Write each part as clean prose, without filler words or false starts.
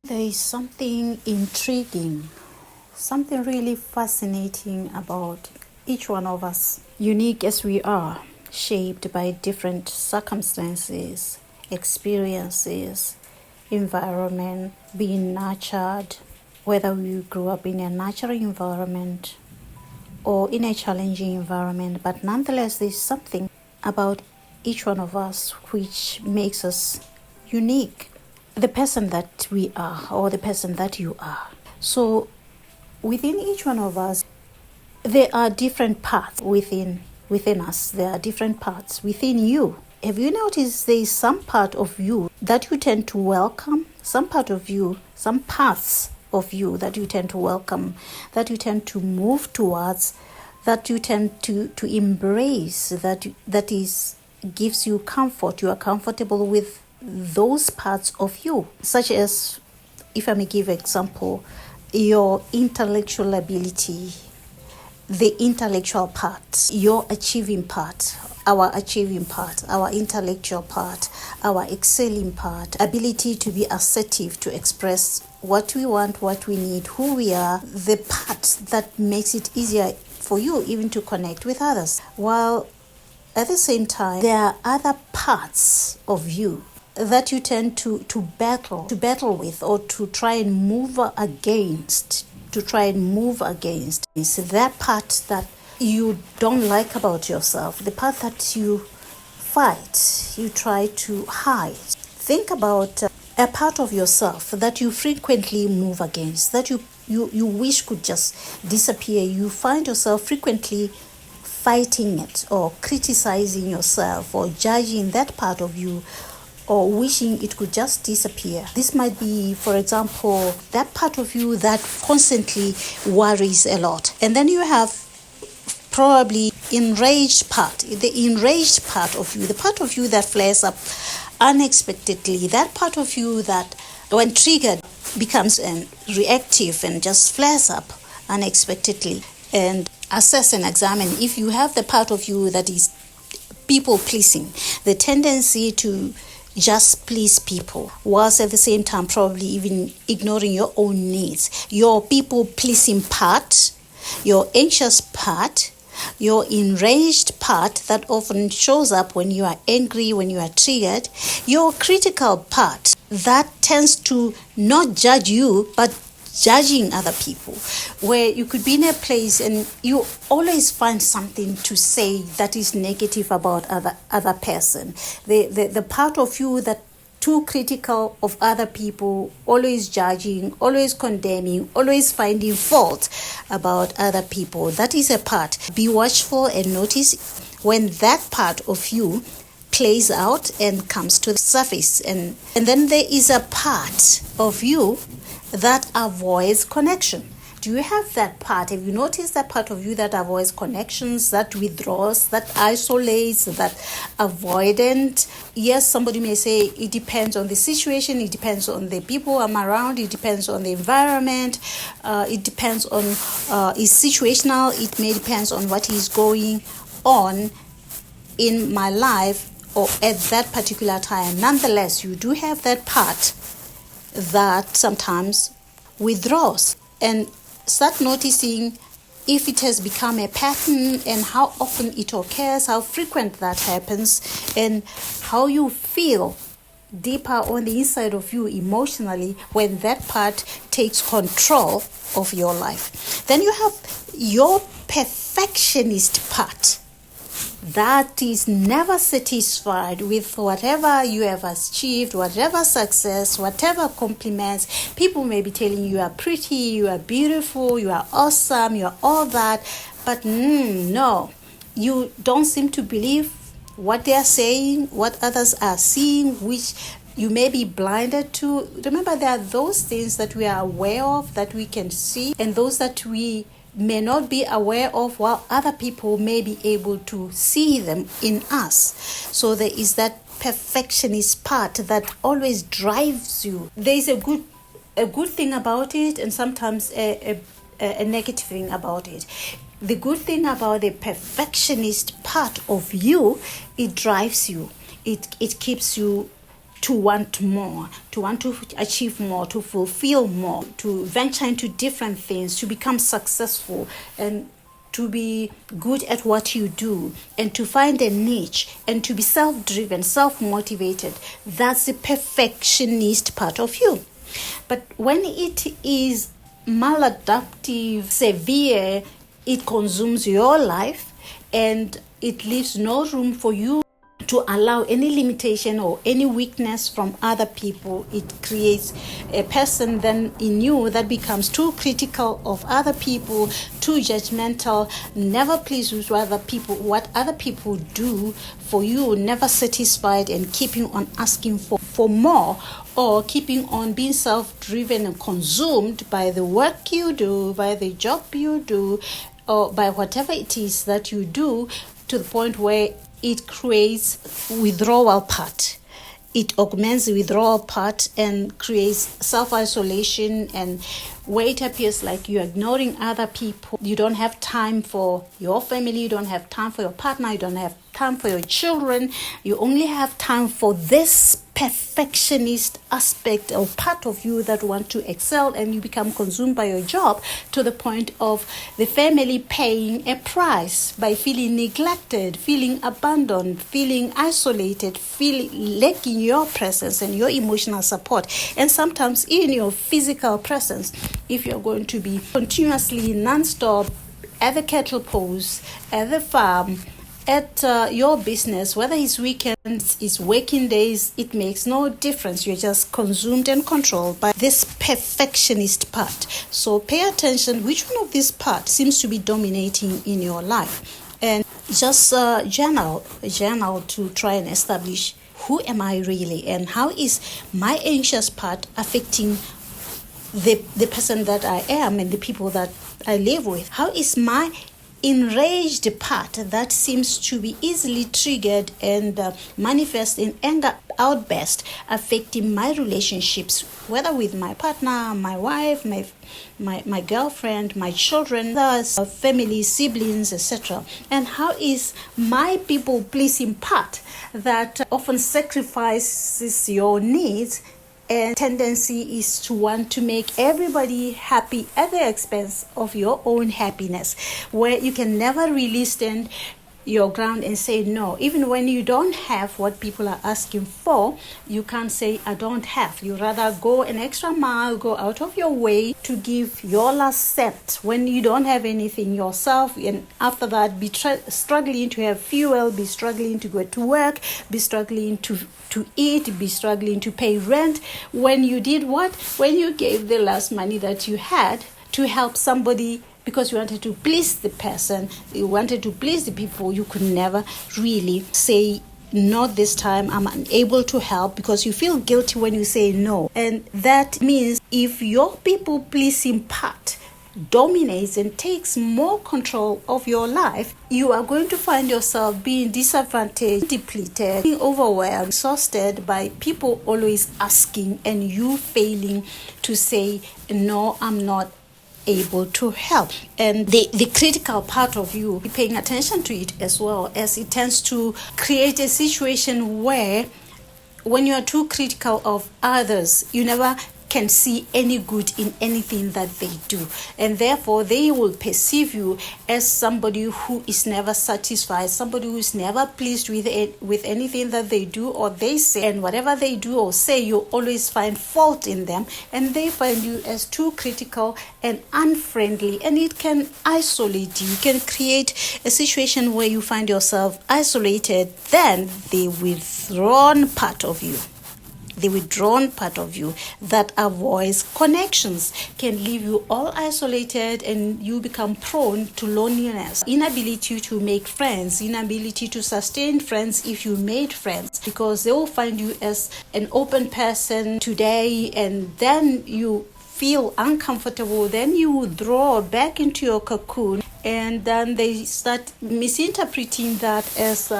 There is something intriguing, something really fascinating about each one of us, unique as we are, shaped by different circumstances, experiences, environment, being nurtured, whether we grew up in a natural environment or in a challenging environment, but nonetheless, there's something about each one of us which makes us unique. The person that we are, or the person that you are. So, within each one of us, there are different parts within us. There are different parts within you. Have you noticed there is some part of you that you tend to welcome? Some part of you, some parts of you that you tend to welcome, that you tend to move towards, that you tend to embrace, that is gives you comfort. You are comfortable with those parts of you, such as, if I may give an example, your intellectual ability, the intellectual part, your achieving part, our intellectual part, our excelling part, ability to be assertive, to express what we want, what we need, who we are, the part that makes it easier for you even to connect with others. While at the same time, there are other parts of you that you tend to battle with, or to try and move against. It's that part that you don't like about yourself, the part that you fight, you try to hide. Think about a part of yourself that you frequently move against, that you wish could just disappear. You find yourself frequently fighting it, or criticizing yourself, or judging that part of you, or wishing it could just disappear. This might be, for example, that part of you that constantly worries a lot. And then you have probably the enraged part of you, the part of you that flares up unexpectedly, that part of you that, when triggered, becomes reactive and just flares up unexpectedly. And assess and examine if you have the part of you that is people pleasing, the tendency to just please people, whilst at the same time probably even ignoring your own needs. Your people pleasing part, your anxious part, your enraged part that often shows up when you are angry, when you are triggered, your critical part that tends to not judge you but judging other people, where you could be in a place and you always find something to say that is negative about other person. The part of you that too critical of other people, always judging, always condemning, always finding fault about other people. That is a part. Be watchful and notice when that part of you plays out and comes to the surface. And then there is a part of you that avoids connection. Do you have that part? Have you noticed that part of you that avoids connections, that withdraws, that isolates, that avoidant? Yes, somebody may say it depends on the situation, it depends on the people I'm around, it depends on the environment, it depends on, it's situational, it may depend on what is going on in my life or at that particular time. Nonetheless, you do have that part that sometimes withdraws, and start noticing if it has become a pattern and how often it occurs, how frequent that happens, and how you feel deeper on the inside of you emotionally when that part takes control of your life. Then you have your perfectionist part that is never satisfied with whatever you have achieved, whatever success, whatever compliments. People may be telling you are pretty, you are beautiful, you are awesome, you are all that, but no, you don't seem to believe what they are saying, what others are seeing, which you may be blinded to. Remember, there are those things that we are aware of, that we can see, and those that we may not be aware of, while other people may be able to see them in us. So there is that perfectionist part that always drives you. There is a good thing about it, and sometimes a negative thing about it. The good thing about the perfectionist part of you, it drives you. It keeps you to want more, to want to achieve more, to fulfill more, to venture into different things, to become successful, and to be good at what you do, and to find a niche, and to be self-driven, self-motivated. That's the perfectionist part of you. But when it is maladaptive, severe, it consumes your life, and it leaves no room for you to allow any limitation or any weakness from other people. It creates a person then in you that becomes too critical of other people, too judgmental, never pleased with what other people do for you, never satisfied, and keeping on asking for more, or keeping on being self-driven and consumed by the work you do, by the job you do, or by whatever it is that you do, to the point where it creates withdrawal part. It augments the withdrawal part and creates self-isolation, and where it appears like you're ignoring other people. You don't have time for your family, you don't have time for your partner, you don't have time for your children. You only have time for this perfectionist aspect or part of you that want to excel, and you become consumed by your job to the point of the family paying a price by feeling neglected, feeling abandoned, feeling isolated, feeling lacking your presence and your emotional support, and sometimes even your physical presence. If you're going to be continuously non-stop at the cattle post, at the farm, at your business, whether it's weekends, it's working days, it makes no difference. You're just consumed and controlled by this perfectionist part. So pay attention which one of these parts seems to be dominating in your life, and just journal to try and establish who am I really, and how is my anxious part affecting the person that I am and the people that I live with. How is my enraged part that seems to be easily triggered and manifest in anger outburst affecting my relationships, whether with my partner, my wife, my girlfriend, my children, family, siblings, etc. And how is my people pleasing part that often sacrifices your needs, and tendency is to want to make everybody happy at the expense of your own happiness, where you can never really stand your ground and say no. Even when you don't have what people are asking for, you can't say I don't have. You rather go an extra mile, go out of your way to give your last cent when you don't have anything yourself, and after that be struggling to have fuel, be struggling to go to work, be struggling to eat, be struggling to pay rent, when you did what? When you gave the last money that you had to help somebody because you wanted to please the person, you wanted to please the people. You could never really say, not this time, I'm unable to help, because you feel guilty when you say no. And that means if your people pleasing part dominates and takes more control of your life, you are going to find yourself being disadvantaged, depleted, being overwhelmed, exhausted by people always asking, and you failing to say, no, I'm not able to help. And the critical part of you, paying attention to it, as well as it tends to create a situation where when you are too critical of others, you never can see any good in anything that they do, and therefore they will perceive you as somebody who is never satisfied, somebody who is never pleased with it, with anything that they do or they say, and whatever they do or say, you always find fault in them, and they find you as too critical and unfriendly, and it can isolate you. You can create a situation where you find yourself isolated. Then the withdrawn part of you, that avoids connections, can leave you all isolated, and you become prone to loneliness, inability to make friends, inability to sustain friends if you made friends, because they will find you as an open person today, and then you feel uncomfortable, then you withdraw back into your cocoon, and then they start misinterpreting that as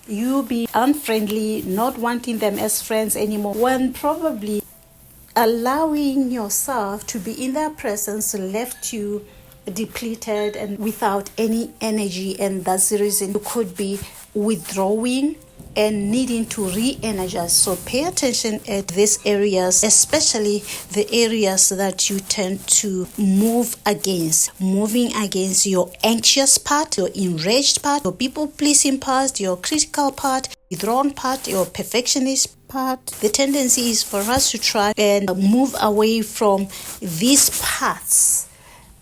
you be unfriendly, not wanting them as friends anymore, when probably allowing yourself to be in their presence left you depleted and without any energy. And that's the reason you could be withdrawing and needing to re-energize. So pay attention at these areas, especially the areas that you tend to move against. Moving against your anxious part, your enraged part, your people-pleasing part, your critical part, withdrawn part, your perfectionist part. The tendency is for us to try and move away from these parts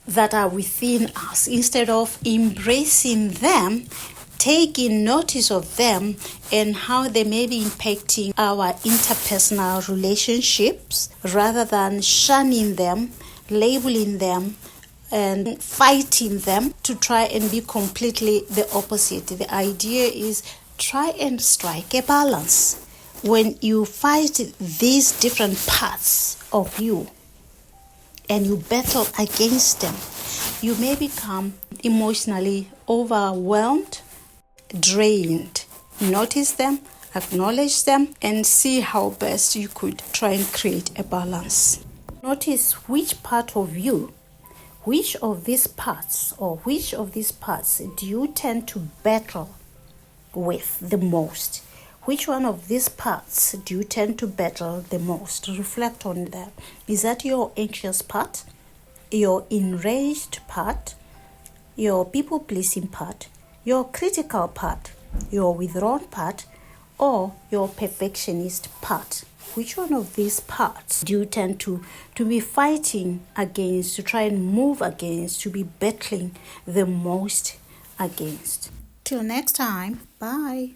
that are within us instead of embracing them, taking notice of them and how they may be impacting our interpersonal relationships, rather than shunning them, labeling them, and fighting them to try and be completely the opposite. The idea is try and strike a balance. When you fight these different parts of you and you battle against them, you may become emotionally overwhelmed, drained. Notice them, acknowledge them, and see how best you could try and create a balance. Notice which part of you, which of these parts do you tend to battle with the most? Which one of these parts do you tend to battle the most? Reflect on that. Is that your anxious part, your enraged part, your people-pleasing part, your critical part, your withdrawn part, or your perfectionist part? Which one of these parts do you tend to be fighting against, to try and move against, to be battling the most against? Till next time, bye.